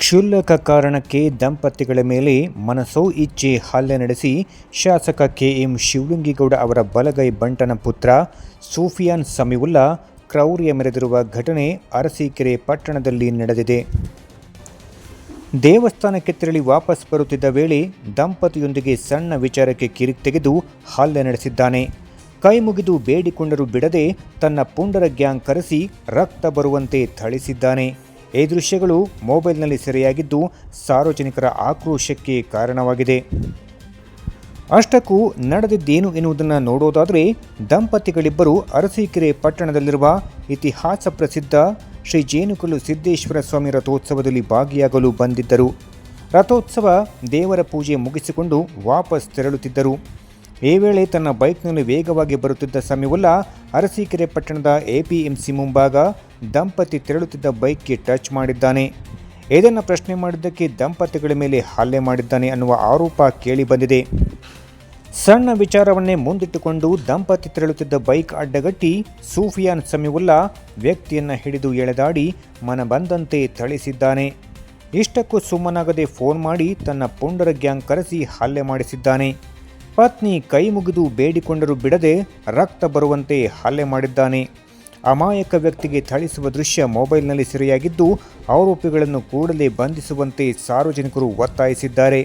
ಕ್ಷುಲ್ಲಕ ಕಾರಣಕ್ಕೆ ದಂಪತಿಗಳ ಮೇಲೆ ಮನಸೋ ಇಚ್ಛೆ ಹಲ್ಲೆ ನಡೆಸಿ ಶಾಸಕ ಕೆಎಂ ಶಿವಲಿಂಗೇಗೌಡ ಅವರ ಬಲಗೈ ಬಂಟನ ಪುತ್ರ ಸೂಫಿಯಾನ್ ಸಮೀವುಲ್ಲಾ ಕ್ರೌರ್ಯ ಮೆರೆದಿರುವ ಘಟನೆ ಅರಸೀಕೆರೆ ಪಟ್ಟಣದಲ್ಲಿ ನಡೆದಿದೆ. ದೇವಸ್ಥಾನಕ್ಕೆ ತೆರಳಿ ವಾಪಸ್ ಬರುತ್ತಿದ್ದ ವೇಳೆ ದಂಪತಿಯೊಂದಿಗೆ ಸಣ್ಣ ವಿಚಾರಕ್ಕೆ ಕಿರಿಕ್ ತೆಗೆದು ಹಲ್ಲೆ ನಡೆಸಿದ್ದಾನೆ. ಕೈ ಮುಗಿದು ಬೇಡಿಕೊಂಡರೂ ಬಿಡದೆ ತನ್ನ ಪುಂಡರ ಗ್ಯಾಂಗ್ ಕರೆಸಿ ರಕ್ತ ಬರುವಂತೆ ಥಳಿಸಿದ್ದಾನೆ. ಈ ದೃಶ್ಯಗಳು ಮೊಬೈಲ್ನಲ್ಲಿ ಸೆರೆಯಾಗಿದ್ದು ಸಾರ್ವಜನಿಕರ ಆಕ್ರೋಶಕ್ಕೆ ಕಾರಣವಾಗಿದೆ. ಅಷ್ಟಕ್ಕೂ ನಡೆದಿದ್ದೇನು ಎನ್ನುವುದನ್ನು ನೋಡೋದಾದರೆ ದಂಪತಿಗಳಿಬ್ಬರು ಅರಸೀಕೆರೆ ಪಟ್ಟಣದಲ್ಲಿರುವ ಇತಿಹಾಸ ಪ್ರಸಿದ್ಧ ಶ್ರೀ ಜೇನುಕಲ್ಲು ಸಿದ್ದೇಶ್ವರ ಸ್ವಾಮಿ ರಥೋತ್ಸವದಲ್ಲಿ ಭಾಗಿಯಾಗಲು ಬಂದಿದ್ದರು. ರಥೋತ್ಸವ ದೇವರ ಪೂಜೆ ಮುಗಿಸಿಕೊಂಡು ವಾಪಸ್ ತೆರಳುತ್ತಿದ್ದರು. ಈ ವೇಳೆ ತನ್ನ ಬೈಕ್ನಲ್ಲಿ ವೇಗವಾಗಿ ಬರುತ್ತಿದ್ದ ಸಮೀವುಲ್ಲಾ ಅರಸೀಕೆರೆ ಪಟ್ಟಣದ ಎಪಿಎಂಸಿ ಮುಂಭಾಗ ದಂಪತಿ ತೆರಳುತ್ತಿದ್ದ ಬೈಕ್ಗೆ ಟಚ್ ಮಾಡಿದ್ದಾನೆ. ಇದನ್ನು ಪ್ರಶ್ನೆ ಮಾಡಿದ್ದಕ್ಕೆ ದಂಪತಿಗಳ ಮೇಲೆ ಹಲ್ಲೆ ಮಾಡಿದ್ದಾನೆ ಅನ್ನುವ ಆರೋಪ ಕೇಳಿಬಂದಿದೆ. ಸಣ್ಣ ವಿಚಾರವನ್ನೇ ಮುಂದಿಟ್ಟುಕೊಂಡು ದಂಪತಿ ತೆರಳುತ್ತಿದ್ದ ಬೈಕ್ ಅಡ್ಡಗಟ್ಟಿ ಸೂಫಿಯಾನ್ ಸಮೀವುಲ್ಲಾ ವ್ಯಕ್ತಿಯನ್ನು ಹಿಡಿದು ಎಳೆದಾಡಿ ಮನಬಂದಂತೆ ಥಳಿಸಿದ್ದಾನೆ. ಇಷ್ಟಕ್ಕೂ ಸುಮ್ಮನಾಗದೆ ಫೋನ್ ಮಾಡಿ ತನ್ನ ಪುಂಡರ ಗ್ಯಾಂಗ್ ಕರೆಸಿ ಹಲ್ಲೆ ಮಾಡಿಸಿದ್ದಾನೆ. ಪತ್ನಿ ಕೈ ಮುಗಿದು ಬೇಡಿಕೊಂಡರೂ ಬಿಡದೆ ರಕ್ತ ಬರುವಂತೆ ಹಲ್ಲೆ ಮಾಡಿದ್ದಾನೆ. ಅಮಾಯಕ ವ್ಯಕ್ತಿಗೆ ಥಳಿಸುವ ದೃಶ್ಯ ಮೊಬೈಲ್ನಲ್ಲಿ ಸೆರೆಯಾಗಿದ್ದು ಆರೋಪಿಗಳನ್ನು ಕೂಡಲೇ ಬಂಧಿಸುವಂತೆ ಸಾರ್ವಜನಿಕರು ಒತ್ತಾಯಿಸಿದ್ದಾರೆ.